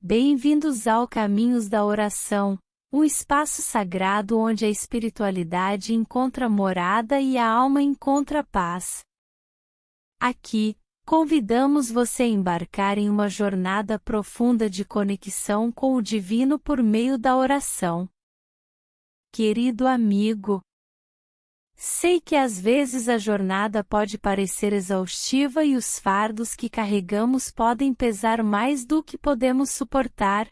Bem-vindos ao Caminhos da Oração, um espaço sagrado onde a espiritualidade encontra morada e a alma encontra paz. Aqui, convidamos você a embarcar em uma jornada profunda de conexão com o divino por meio da oração. Querido amigo, sei que às vezes a jornada pode parecer exaustiva e os fardos que carregamos podem pesar mais do que podemos suportar.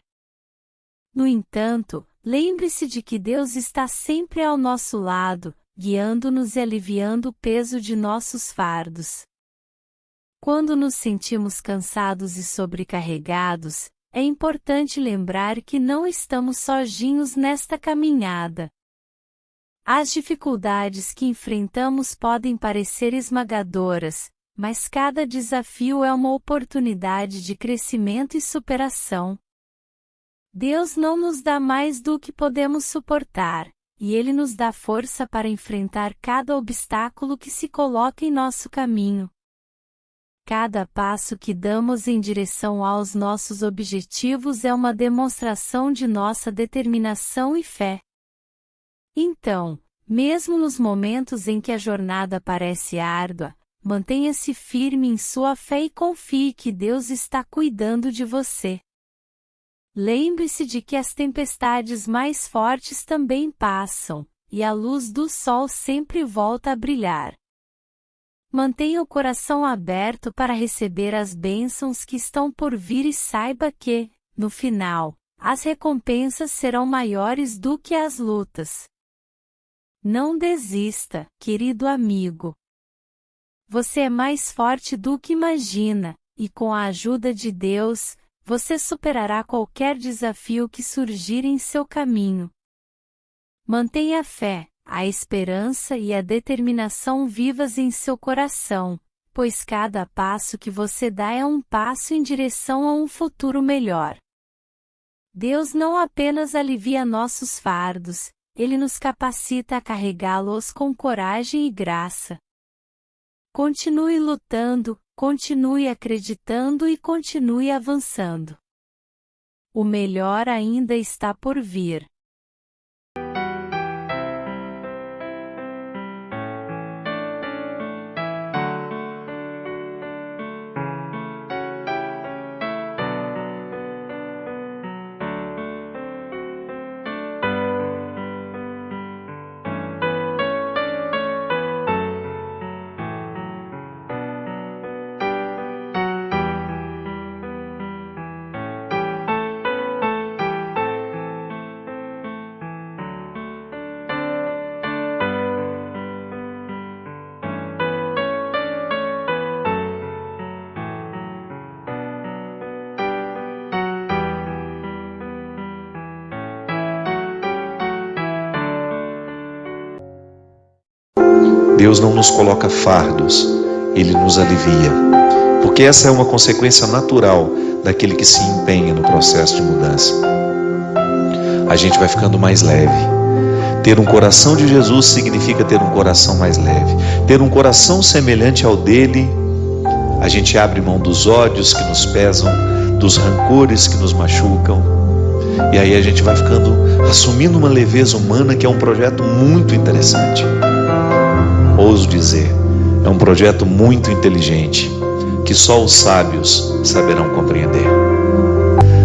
No entanto, lembre-se de que Deus está sempre ao nosso lado, guiando-nos e aliviando o peso de nossos fardos. Quando nos sentimos cansados e sobrecarregados, é importante lembrar que não estamos sozinhos nesta caminhada. As dificuldades que enfrentamos podem parecer esmagadoras, mas cada desafio é uma oportunidade de crescimento e superação. Deus não nos dá mais do que podemos suportar, e Ele nos dá força para enfrentar cada obstáculo que se coloca em nosso caminho. Cada passo que damos em direção aos nossos objetivos é uma demonstração de nossa determinação e fé. Então, mesmo nos momentos em que a jornada parece árdua, mantenha-se firme em sua fé e confie que Deus está cuidando de você. Lembre-se de que as tempestades mais fortes também passam, e a luz do sol sempre volta a brilhar. Mantenha o coração aberto para receber as bênçãos que estão por vir e saiba que, no final, as recompensas serão maiores do que as lutas. Não desista, querido amigo. Você é mais forte do que imagina, e com a ajuda de Deus, você superará qualquer desafio que surgir em seu caminho. Mantenha a fé, a esperança e a determinação vivas em seu coração, pois cada passo que você dá é um passo em direção a um futuro melhor. Deus não apenas alivia nossos fardos, Ele nos capacita a carregá-los com coragem e graça. Continue lutando, continue acreditando e continue avançando. O melhor ainda está por vir. Deus não nos coloca fardos, Ele nos alivia, porque essa é uma consequência natural daquele que se empenha no processo de mudança. A gente vai ficando mais leve. Ter um coração de Jesus significa ter um coração mais leve. Ter um coração semelhante ao dele, a gente abre mão dos ódios que nos pesam, dos rancores que nos machucam, e aí a gente vai ficando, assumindo uma leveza humana que é um projeto muito interessante. Ouso dizer, é um projeto muito inteligente, que só os sábios saberão compreender.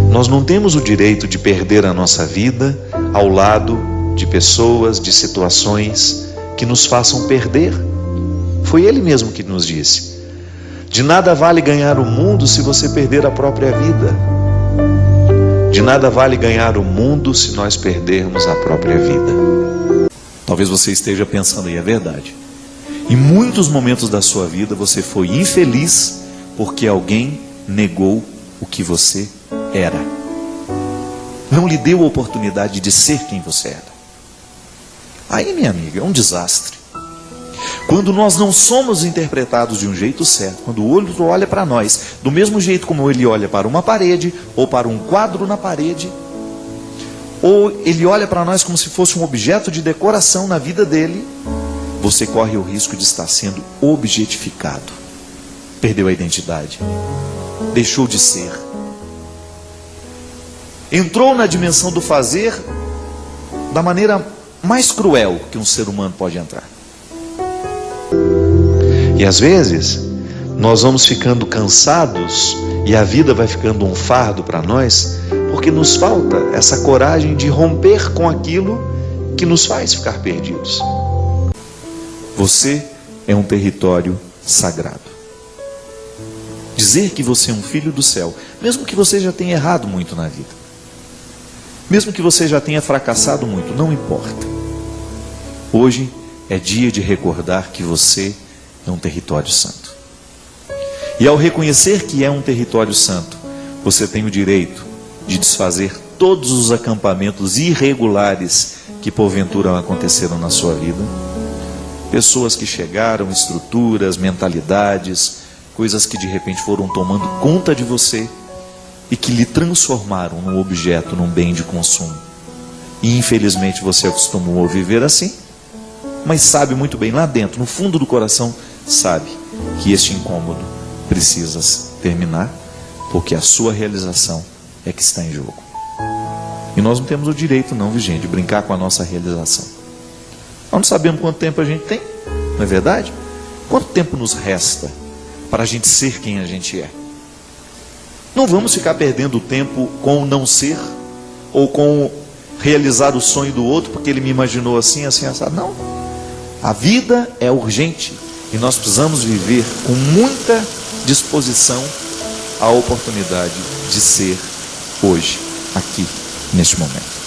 Nós não temos o direito de perder a nossa vida ao lado de pessoas, de situações que nos façam perder. Foi Ele mesmo que nos disse: de nada vale ganhar o mundo se você perder a própria vida. De nada vale ganhar o mundo se nós perdermos a própria vida. Talvez você esteja pensando, e é verdade. Em muitos momentos da sua vida você foi infeliz porque alguém negou o que você era. Não lhe deu a oportunidade de ser quem você era. Aí, minha amiga, é um desastre. Quando nós não somos interpretados de um jeito certo, quando o outro olha para nós do mesmo jeito como ele olha para uma parede ou para um quadro na parede, ou ele olha para nós como se fosse um objeto de decoração na vida dele, você corre o risco de estar sendo objetificado. Perdeu a identidade. Deixou de ser. entrou na dimensão do fazer da maneira mais cruel que um ser humano pode entrar. E às vezes, nós vamos ficando cansados e a vida vai ficando um fardo para nós, porque nos falta essa coragem de romper com aquilo que nos faz ficar perdidos. Você é um território sagrado. Dizer que você é um filho do céu, mesmo que você já tenha errado muito na vida, mesmo que você já tenha fracassado muito, não importa. Hoje é dia de recordar que você é um território santo. E ao reconhecer que é um território santo, você tem o direito de desfazer todos os acampamentos irregulares que porventura aconteceram na sua vida. Pessoas que chegaram, estruturas, mentalidades, coisas que de repente foram tomando conta de você e que lhe transformaram num objeto, num bem de consumo. E infelizmente você acostumou a viver assim, mas sabe muito bem, lá dentro, no fundo do coração, sabe que este incômodo precisa terminar, porque a sua realização é que está em jogo. E nós não temos o direito não, gente, de brincar com a nossa realização. Nós não sabemos quanto tempo a gente tem, não é verdade? Quanto tempo nos resta para a gente ser quem a gente é? Não vamos ficar perdendo tempo com o não ser, ou com realizar o sonho do outro, porque ele me imaginou assim, assim, assado. Não. A vida é urgente e nós precisamos viver com muita disposição a oportunidade de ser hoje, aqui, neste momento.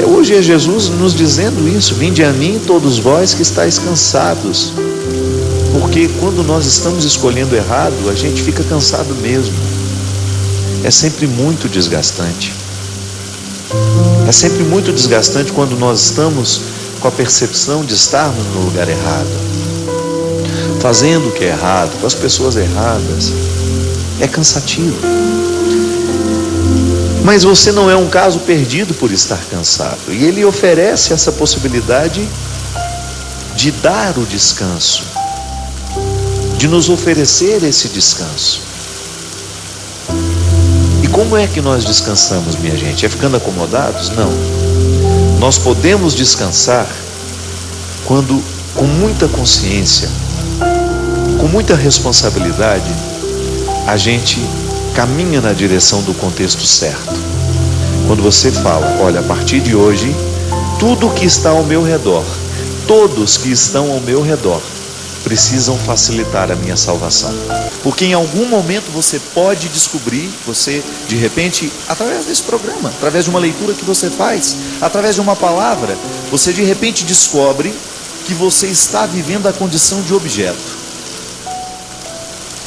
Hoje é Jesus nos dizendo isso: vinde a mim todos vós que estáis cansados. Porque quando nós estamos escolhendo errado, a gente fica cansado mesmo. É sempre muito desgastante. É sempre muito desgastante quando nós estamos com a percepção de estarmos no lugar errado, fazendo o que é errado, com as pessoas erradas. É cansativo. Mas você não é um caso perdido por estar cansado. E Ele oferece essa possibilidade de dar o descanso, de nos oferecer esse descanso. E como é que nós descansamos, minha gente? É ficando acomodados? Não. Nós podemos descansar quando, com muita consciência, com muita responsabilidade, a gente caminha na direção do contexto certo. Quando você fala: olha, a partir de hoje, tudo que está ao meu redor, todos que estão ao meu redor, precisam facilitar a minha salvação. Porque em algum momento você pode descobrir, você de repente, através desse programa, através de uma leitura que você faz, através de uma palavra, você de repente descobre que você está vivendo a condição de objeto.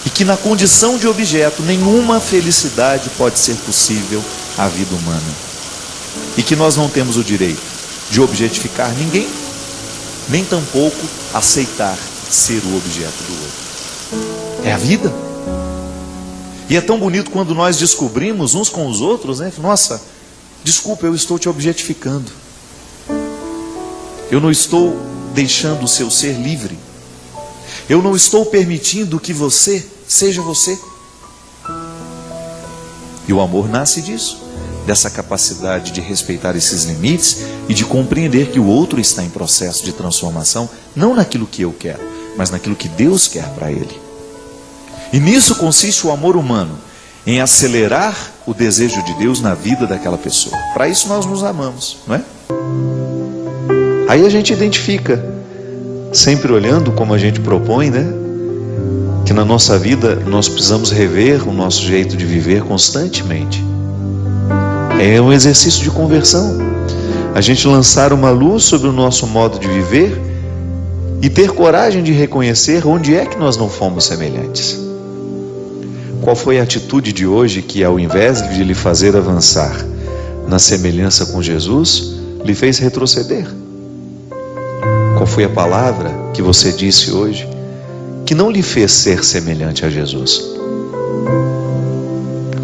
E que na condição de objeto nenhuma felicidade pode ser possível à vida humana. E que nós não temos o direito de objetificar ninguém, nem tampouco aceitar ser o objeto do outro. É a vida. E é tão bonito quando nós descobrimos uns com os outros, né? Nossa, desculpa, eu estou te objetificando. Eu não estou deixando o seu ser livre. Eu não estou permitindo que você seja você. E o amor nasce disso, dessa capacidade de respeitar esses limites e de compreender que o outro está em processo de transformação, não naquilo que eu quero, mas naquilo que Deus quer para ele. E nisso consiste o amor humano, em acelerar o desejo de Deus na vida daquela pessoa. Para isso nós nos amamos, não é? Aí a gente identifica, sempre olhando como a gente propõe, né? Que na nossa vida nós precisamos rever o nosso jeito de viver constantemente. É um exercício de conversão. A gente lançar uma luz sobre o nosso modo de viver e ter coragem de reconhecer onde é que nós não fomos semelhantes. Qual foi a atitude de hoje que, ao invés de lhe fazer avançar na semelhança com Jesus, lhe fez retroceder? Qual foi a palavra que você disse hoje que não lhe fez ser semelhante a Jesus?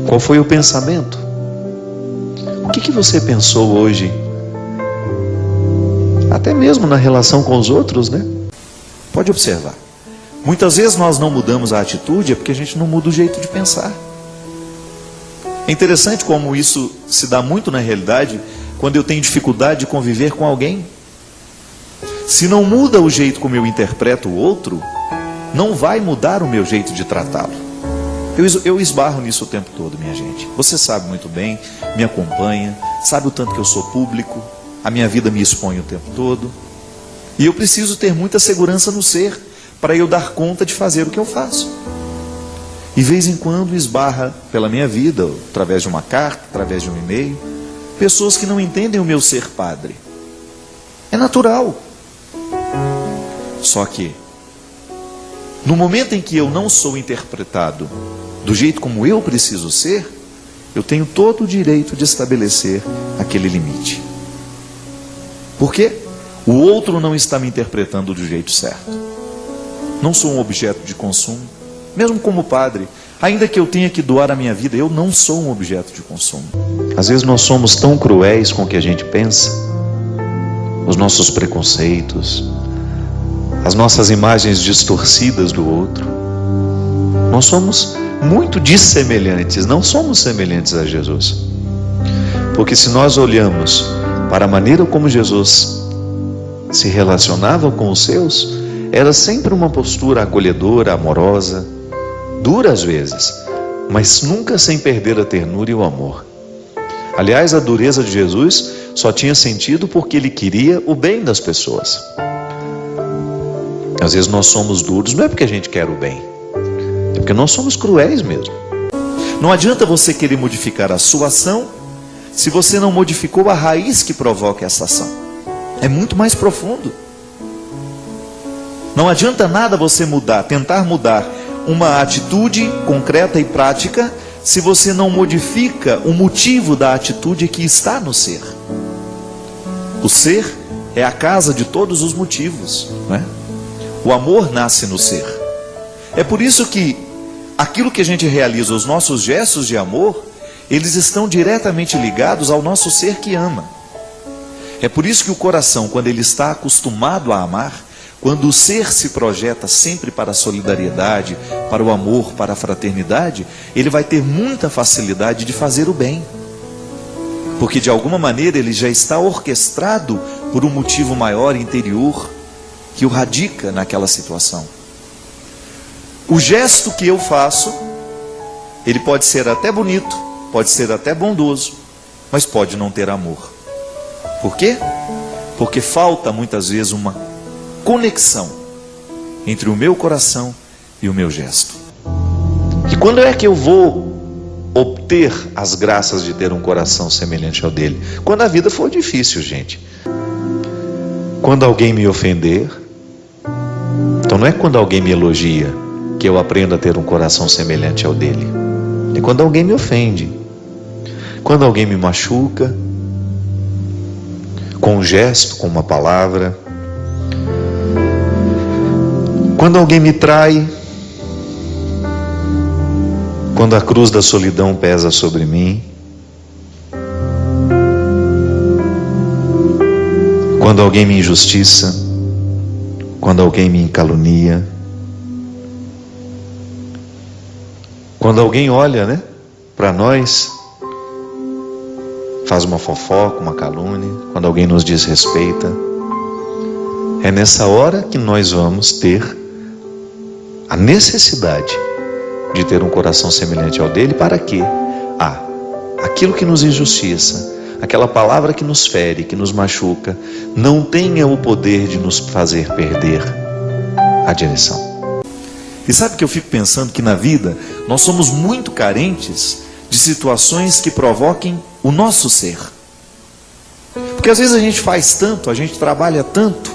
Qual foi o pensamento? O que você pensou hoje? Até mesmo na relação com os outros, né? Pode observar. Muitas vezes nós não mudamos a atitude é porque a gente não muda o jeito de pensar. É interessante como isso se dá muito na realidade quando eu tenho dificuldade de conviver com alguém. Se não muda o jeito como eu interpreto o outro, não vai mudar o meu jeito de tratá-lo. Eu esbarro nisso o tempo todo, minha gente. Você sabe muito bem, me acompanha, sabe o tanto que eu sou público, a minha vida me expõe o tempo todo. E eu preciso ter muita segurança no ser, para eu dar conta de fazer o que eu faço. E de vez em quando esbarra pela minha vida, através de uma carta, através de um e-mail, pessoas que não entendem o meu ser padre. É natural. Só que, no momento em que eu não sou interpretado do jeito como eu preciso ser, eu tenho todo o direito de estabelecer aquele limite. Por quê? O outro não está me interpretando do jeito certo. Não sou um objeto de consumo. Mesmo como padre, ainda que eu tenha que doar a minha vida, eu não sou um objeto de consumo. Às vezes nós somos tão cruéis com o que a gente pensa, os nossos preconceitos, as nossas imagens distorcidas do outro. Nós somos muito dissemelhantes, não somos semelhantes a Jesus. Porque se nós olhamos para a maneira como Jesus se relacionava com os seus, era sempre uma postura acolhedora, amorosa, dura às vezes, mas nunca sem perder a ternura e o amor. Aliás, a dureza de Jesus só tinha sentido porque ele queria o bem das pessoas. Às vezes nós somos duros, não é porque a gente quer o bem, é porque nós somos cruéis mesmo. Não adianta você querer modificar a sua ação se você não modificou a raiz que provoca essa ação. É muito mais profundo. Não adianta nada você tentar mudar uma atitude concreta e prática se você não modifica o motivo da atitude que está no ser. O ser é a casa de todos os motivos, não é? O amor nasce no ser. É por isso que aquilo que a gente realiza, os nossos gestos de amor, eles estão diretamente ligados ao nosso ser que ama. É por isso que o coração, quando ele está acostumado a amar, quando o ser se projeta sempre para a solidariedade, para o amor, para a fraternidade, ele vai ter muita facilidade de fazer o bem. Porque de alguma maneira ele já está orquestrado por um motivo maior interior que o radica naquela situação. O gesto que eu faço, ele pode ser até bonito, pode ser até bondoso, mas pode não ter amor. Por quê? Porque falta muitas vezes uma conexão entre o meu coração e o meu gesto. E quando é que eu vou obter as graças de ter um coração semelhante ao dele? Quando a vida for difícil, gente. Quando alguém me ofender. Então não é quando alguém me elogia que eu aprendo a ter um coração semelhante ao dele. É quando alguém me ofende, quando alguém me machuca, com um gesto, com uma palavra, quando alguém me trai, quando a cruz da solidão pesa sobre mim, quando alguém me injustiça, quando alguém me calunia, quando alguém olha, para nós, faz uma fofoca, uma calúnia, quando alguém nos desrespeita, é nessa hora que nós vamos ter a necessidade de ter um coração semelhante ao dele. Para quê? Aquilo que nos injustiça, aquela palavra que nos fere, que nos machuca, não tenha o poder de nos fazer perder a direção. E sabe que eu fico pensando que na vida nós somos muito carentes de situações que provoquem o nosso ser. Porque às vezes a gente faz tanto, a gente trabalha tanto,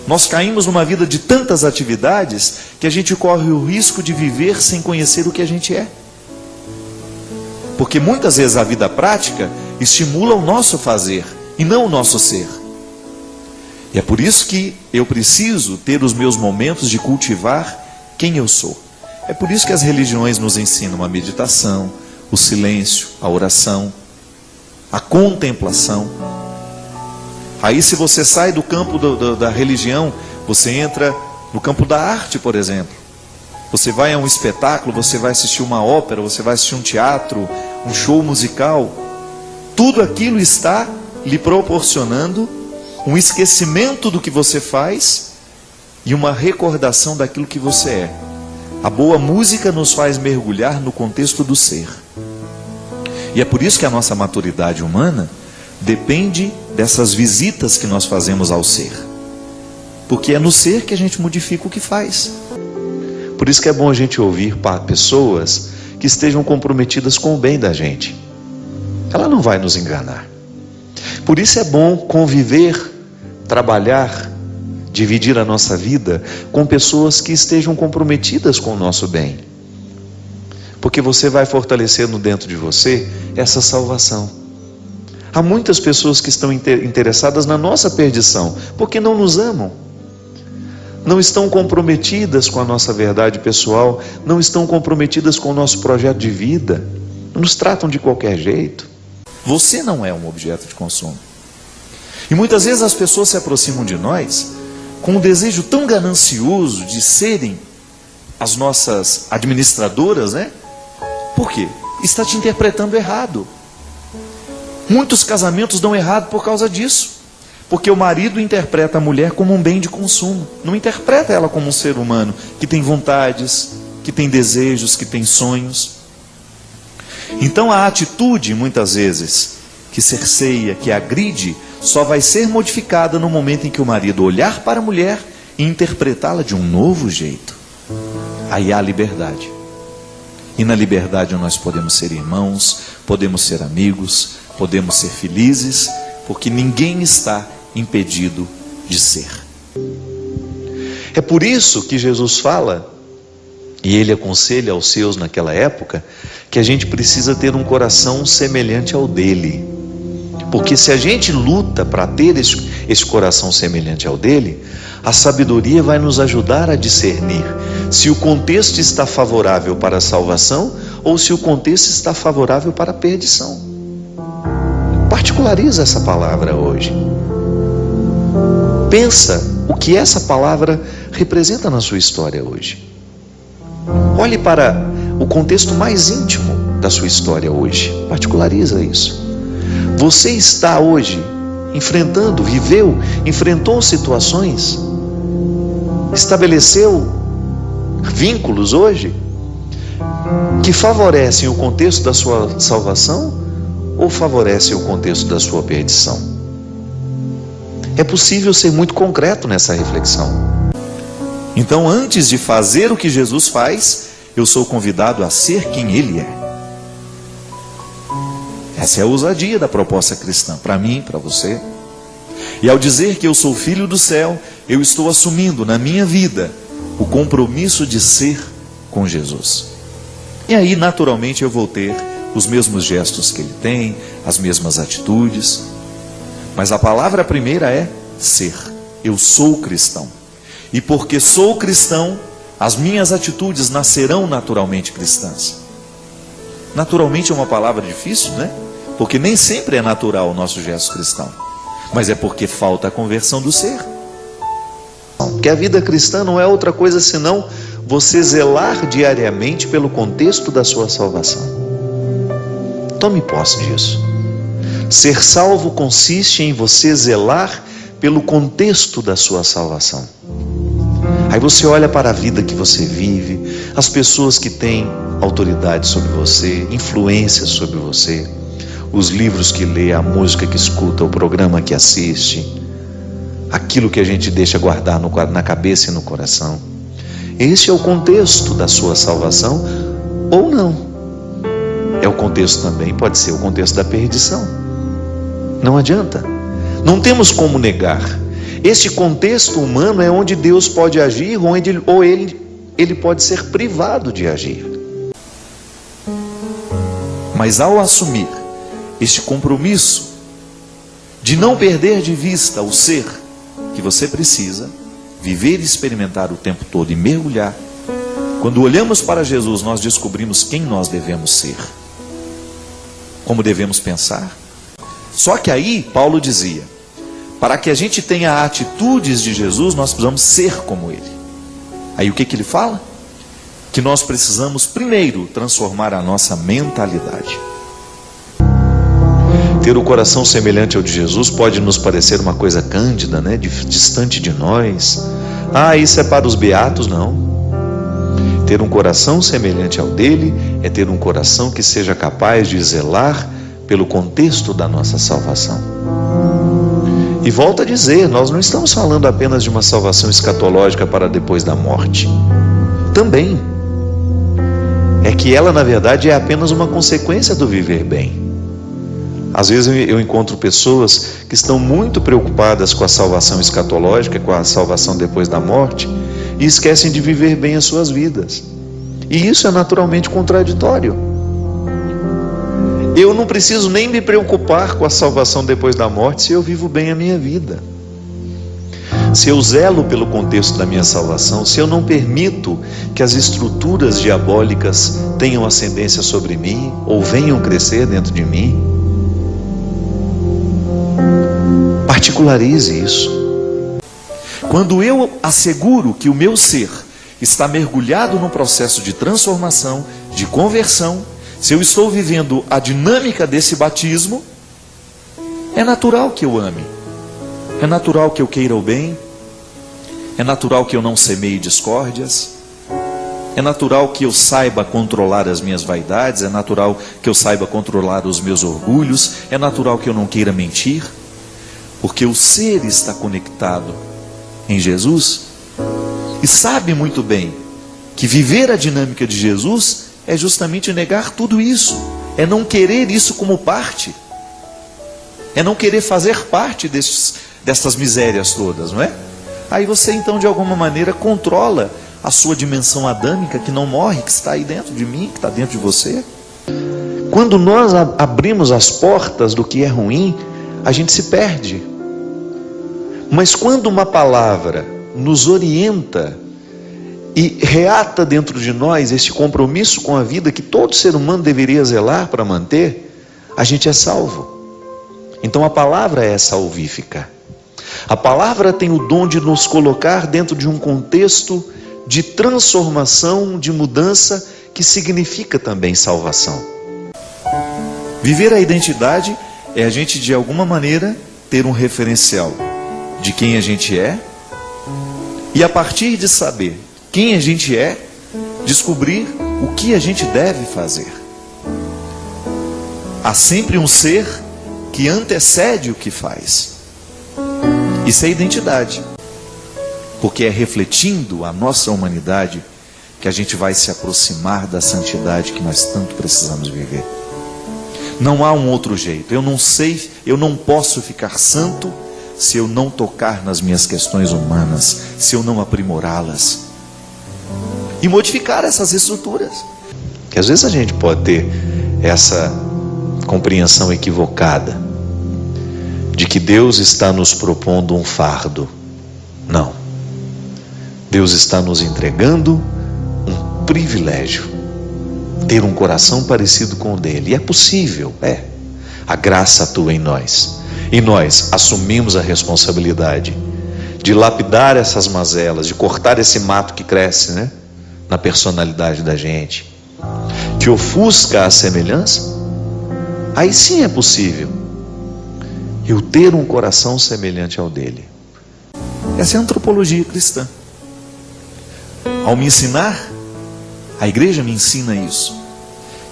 nós caímos numa vida de tantas atividades que a gente corre o risco de viver sem conhecer o que a gente é. Porque muitas vezes a vida prática estimula o nosso fazer e não o nosso ser. E é por isso que eu preciso ter os meus momentos de cultivar quem eu sou. É por isso que as religiões nos ensinam a meditação, o silêncio, a oração, a contemplação. Aí se você sai do campo da religião, você entra no campo da arte, por exemplo. Você vai a um espetáculo, você vai assistir uma ópera, você vai assistir um teatro, um show musical, tudo aquilo está lhe proporcionando um esquecimento do que você faz e uma recordação daquilo que você é. A boa música nos faz mergulhar no contexto do ser. E é por isso que a nossa maturidade humana depende dessas visitas que nós fazemos ao ser. Porque é no ser que a gente modifica o que faz. Por isso que é bom a gente ouvir pessoas que estejam comprometidas com o bem da gente. Ela não vai nos enganar. Por isso é bom conviver, trabalhar, dividir a nossa vida com pessoas que estejam comprometidas com o nosso bem. Porque você vai fortalecendo dentro de você essa salvação. Há muitas pessoas que estão interessadas na nossa perdição, porque não nos amam. Não estão comprometidas com a nossa verdade pessoal, não estão comprometidas com o nosso projeto de vida, nos tratam de qualquer jeito. Você não é um objeto de consumo. E muitas vezes as pessoas se aproximam de nós com um desejo tão ganancioso de serem as nossas administradoras, né? Por quê? Está te interpretando errado. Muitos casamentos dão errado por causa disso. Porque o marido interpreta a mulher como um bem de consumo. Não interpreta ela como um ser humano que tem vontades, que tem desejos, que tem sonhos. Então a atitude, muitas vezes, que cerceia, que agride, só vai ser modificada no momento em que o marido olhar para a mulher e interpretá-la de um novo jeito. Aí há liberdade. E na liberdade nós podemos ser irmãos, podemos ser amigos, podemos ser felizes, porque ninguém está impedido de ser. É por isso que Jesus fala, e ele aconselha aos seus naquela época, que a gente precisa ter um coração semelhante ao dele. Porque se a gente luta para ter esse coração semelhante ao dele, a sabedoria vai nos ajudar a discernir se o contexto está favorável para a salvação ou se o contexto está favorável para a perdição. Particulariza essa palavra hoje. Pensa o que essa palavra representa na sua história hoje. Olhe para o contexto mais íntimo da sua história hoje. Particulariza isso. Você está hoje enfrentou situações, estabeleceu vínculos hoje que favorecem o contexto da sua salvação ou favorecem o contexto da sua perdição? É possível ser muito concreto nessa reflexão. Então, antes de fazer o que Jesus faz, eu sou convidado a ser quem Ele é. Essa é a ousadia da proposta cristã, para mim, para você. E ao dizer que eu sou filho do céu, eu estou assumindo na minha vida o compromisso de ser com Jesus. E aí, naturalmente, eu vou ter os mesmos gestos que Ele tem, as mesmas atitudes. Mas a palavra primeira é ser. Eu sou cristão. E porque sou cristão, as minhas atitudes nascerão naturalmente cristãs. Naturalmente é uma palavra difícil, né? Porque nem sempre é natural o nosso gesto cristão. Mas é porque falta a conversão do ser. Que a vida cristã não é outra coisa senão você zelar diariamente pelo contexto da sua salvação. Tome posse disso. Ser salvo consiste em você zelar pelo contexto da sua salvação. Aí você olha para a vida que você vive, as pessoas que têm autoridade sobre você, influência sobre você, os livros que lê, a música que escuta, o programa que assiste, aquilo que a gente deixa guardar na cabeça e no coração. Esse é o contexto da sua salvação ou não. É o contexto também, pode ser o contexto da perdição. Não adianta. Não temos como negar. Este contexto humano é onde Deus pode agir ou ele pode ser privado de agir. Mas ao assumir este compromisso de não perder de vista o ser que você precisa, viver e experimentar o tempo todo e mergulhar, quando olhamos para Jesus, nós descobrimos quem nós devemos ser, como devemos pensar. Só que aí Paulo dizia, para que a gente tenha atitudes de Jesus, nós precisamos ser como Ele. Aí o que ele fala? Que nós precisamos primeiro transformar a nossa mentalidade. Ter o coração semelhante ao de Jesus pode nos parecer uma coisa cândida, né? Distante de nós. Ah, isso é para os beatos? Não. Ter um coração semelhante ao dele é ter um coração que seja capaz de zelar pelo contexto da nossa salvação. E volto a dizer, nós não estamos falando apenas de uma salvação escatológica para depois da morte. Também. É que ela, na verdade, é apenas uma consequência do viver bem. Às vezes eu encontro pessoas que estão muito preocupadas com a salvação escatológica, com a salvação depois da morte, e esquecem de viver bem as suas vidas. E isso é naturalmente contraditório. Eu não preciso nem me preocupar com a salvação depois da morte se eu vivo bem a minha vida. Se eu zelo pelo contexto da minha salvação, se eu não permito que as estruturas diabólicas tenham ascendência sobre mim ou venham crescer dentro de mim, particularize isso. Quando eu asseguro que o meu ser está mergulhado num processo de transformação, de conversão, se eu estou vivendo a dinâmica desse batismo, é natural que eu ame, é natural que eu queira o bem, é natural que eu não semeie discórdias, é natural que eu saiba controlar as minhas vaidades, é natural que eu saiba controlar os meus orgulhos, é natural que eu não queira mentir, porque o ser está conectado em Jesus e sabe muito bem que viver a dinâmica de Jesus é justamente negar tudo isso, é não querer isso como parte, é não querer fazer parte dessas misérias todas, não é? Aí você então de alguma maneira controla a sua dimensão adâmica que não morre, que está aí dentro de mim, que está dentro de você. Quando nós abrimos as portas do que é ruim, a gente se perde. Mas quando uma palavra nos orienta e reata dentro de nós esse compromisso com a vida que todo ser humano deveria zelar para manter, a gente é salvo. Então a palavra é salvífica. A palavra tem o dom de nos colocar dentro de um contexto de transformação, de mudança, que significa também salvação. Viver a identidade é a gente de alguma maneira ter um referencial de quem a gente é, e a partir de saber quem a gente é, descobrir o que a gente deve fazer. Há sempre um ser que antecede o que faz. Isso é identidade, porque é refletindo a nossa humanidade que a gente vai se aproximar da santidade que nós tanto precisamos viver. Não há um outro jeito. Eu não sei, eu não posso ficar santo se eu não tocar nas minhas questões humanas, se eu não aprimorá-las e modificar essas estruturas. Que às vezes a gente pode ter essa compreensão equivocada de que Deus está nos propondo um fardo. Não. Deus está nos entregando um privilégio, ter um coração parecido com o dele. E é possível, é. A graça atua em nós. E nós assumimos a responsabilidade de lapidar essas mazelas, de cortar esse mato que cresce, né, na personalidade da gente, que ofusca a semelhança. Aí sim é possível eu ter um coração semelhante ao dele. Essa é a antropologia cristã. Ao me ensinar, a igreja me ensina isso,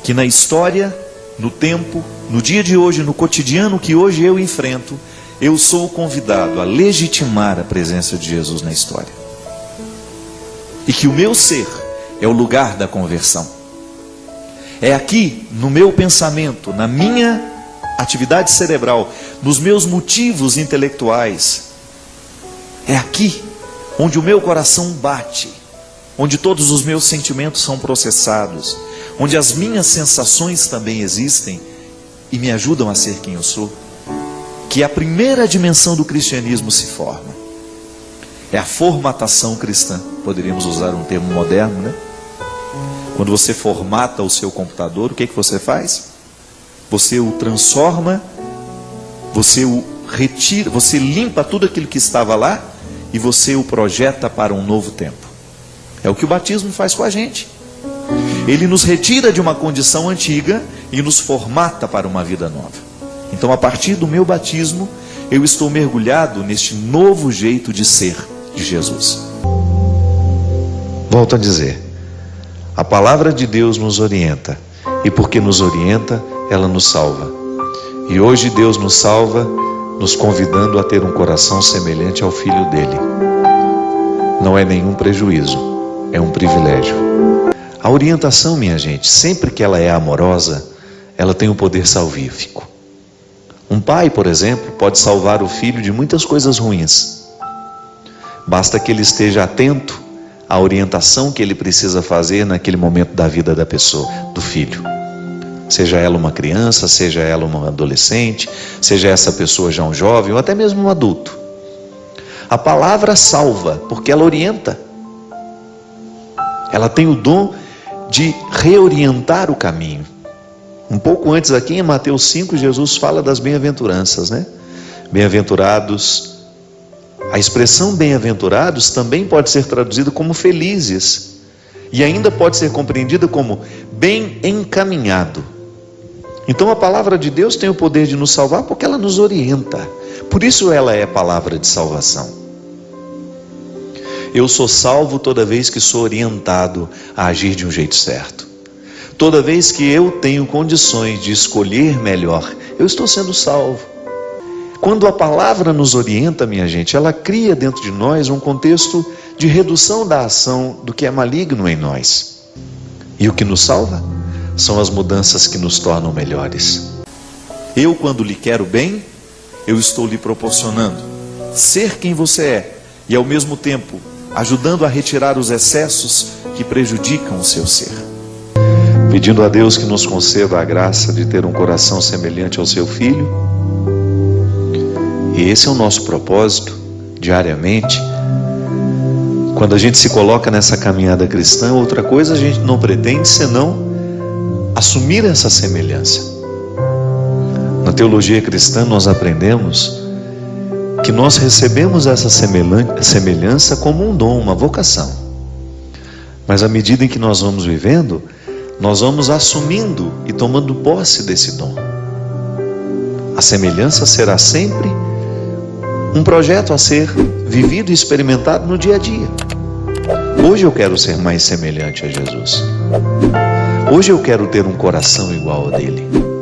que na história, no tempo, no dia de hoje, no cotidiano que hoje eu enfrento, eu sou convidado a legitimar a presença de Jesus na história. E que o meu ser é o lugar da conversão. É aqui, no meu pensamento, na minha atividade cerebral, nos meus motivos intelectuais, é aqui onde o meu coração bate, onde todos os meus sentimentos são processados, onde as minhas sensações também existem e me ajudam a ser quem eu sou, que a primeira dimensão do cristianismo se forma. É a formatação cristã, poderíamos usar um termo moderno, né? Quando você formata o seu computador, o que você faz? Você o transforma, você o retira, você limpa tudo aquilo que estava lá e você o projeta para um novo tempo. É o que o batismo faz com a gente. Ele nos retira de uma condição antiga e nos formata para uma vida nova. Então Então, a partir do meu batismo, eu estou mergulhado neste novo jeito de ser de Jesus. Volto a dizer, a palavra de Deus nos orienta, e porque nos orienta, ela nos salva. E hoje Deus nos salva, nos convidando a ter um coração semelhante ao Filho dele. Não é nenhum prejuízo, é um privilégio. A orientação, minha gente, sempre que ela é amorosa, ela tem um poder salvífico. Um pai, por exemplo, pode salvar o filho de muitas coisas ruins. Basta que ele esteja atento à orientação que ele precisa fazer naquele momento da vida da pessoa, do filho. Seja ela uma criança, seja ela uma adolescente, seja essa pessoa já um jovem ou até mesmo um adulto. A palavra salva, porque ela orienta. Ela tem o dom de reorientar o caminho. Um pouco antes aqui em Mateus 5, Jesus fala das bem-aventuranças, né? Bem-aventurados. A expressão bem-aventurados também pode ser traduzida como felizes. E ainda pode ser compreendida como bem encaminhado. Então a palavra de Deus tem o poder de nos salvar porque ela nos orienta. Por isso ela é palavra de salvação. Eu sou salvo toda vez que sou orientado a agir de um jeito certo. Toda vez que eu tenho condições de escolher melhor, eu estou sendo salvo. Quando a palavra nos orienta, minha gente, ela cria dentro de nós um contexto de redução da ação do que é maligno em nós. E o que nos salva são as mudanças que nos tornam melhores. Eu, quando lhe quero bem, eu estou lhe proporcionando ser quem você é e, ao mesmo tempo, ajudando a retirar os excessos que prejudicam o seu ser. Pedindo a Deus que nos conceda a graça de ter um coração semelhante ao seu Filho. E esse é o nosso propósito, diariamente. Quando a gente se coloca nessa caminhada cristã, outra coisa a gente não pretende senão assumir essa semelhança. Na teologia cristã nós aprendemos que nós recebemos essa semelhança como um dom, uma vocação. Mas à medida em que nós vamos vivendo, nós vamos assumindo e tomando posse desse dom. A semelhança será sempre um projeto a ser vivido e experimentado no dia a dia. Hoje eu quero ser mais semelhante a Jesus. Hoje eu quero ter um coração igual ao dele.